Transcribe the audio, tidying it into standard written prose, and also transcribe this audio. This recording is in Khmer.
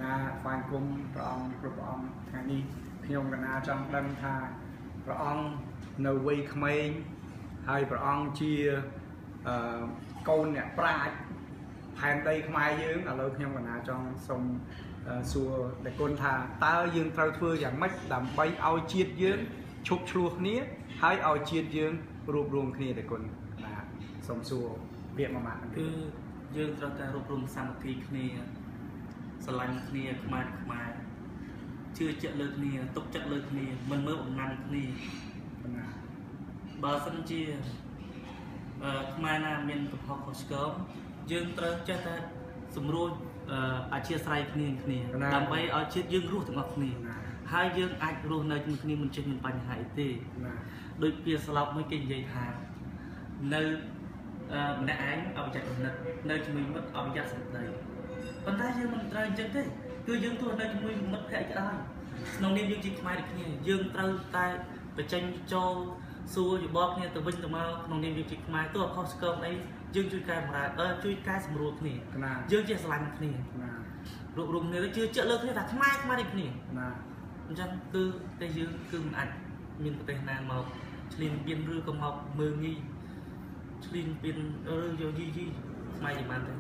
ណាស្វាគមន៍ព្រះអង្គគ្រប់ព្រះអង្គថ្ងៃនេះខ្ញុំកណាចង់ដឹងថាព្រះអង្គនៅវ័យក្មេងហើយព្រះអង្គជាកូនអ្នកប្រាជ្ញផែនដីខ្មែរយើងឥឡូវខ្ញុំកណាចង់សូមសួរតែគុណថាតើយើងត្រូវធ្វើយ៉ាងម៉េចដើម្បីឲ្យជាតិយើងឈប់ឆ្លោះគ្នាហើយឲ្យជាតិយើងរួបរวมគ្នាតែគុណបាទសូមសួរពាក្យមួយម៉ាត់គឺយើងត្រូវតែរួបរวมសាមគ្គីគ្នាស្រឡាញ់គ្នាខ្មែរជឿជាក់លើគ្នាទុកចិត្តលើគ្នាមិនមើលអំណាចគ្នាបើសិនជាខ្មែរណាមានកំហុសខុសឆ្គងយើងត្រូវចេះតែសម្រួលអធិស្ឋានគ្នាដើម្បីឲ្យជាតិយើងរស់ទាំងអស់គ្នាហើយយើងអាចរស់នៅជាមួយគ្នាមិនចេះមានបញ្ហាអីទេដូចពាក្យស្លោកមួយគេនិយាយថានៅម្នាក់ឯងអបយៈនិតនៅជាមួយមិត្តអបយៈសន្តិប៉ុន្តែយើងមិនត្រូវអញ្ចឹងទេគឺយើងទោះនៅជាមួយមិត្តភក្តិក៏ដោយក្នុងនាមយើងជាខ្មែរដូចគ្នាយើងត្រូវតែបញ្ចេញចូលសួរយោបល់គ្នាទៅវិញទៅមកក្នុងនាមយើងជាខ្មែរទោះអខុសឆ្គងអីយើងជួយកែសម្រាលជួយកែសម្រួលគ្នាយើងចេះស្រឡាញ់គ្នារួបរวมគ្នាជឿជាក់លើគ្នាថាខ្មែរដូចគ្នាអញ្ចឹងគឺតែយើងគឺមិនអាចមានប្រទេសណាមកឆ្លៀនពៀនឬក៏មកមើងងាយឆ្លៀនពៀនឬយកយីខ្មែរយ៉ាងបានទេ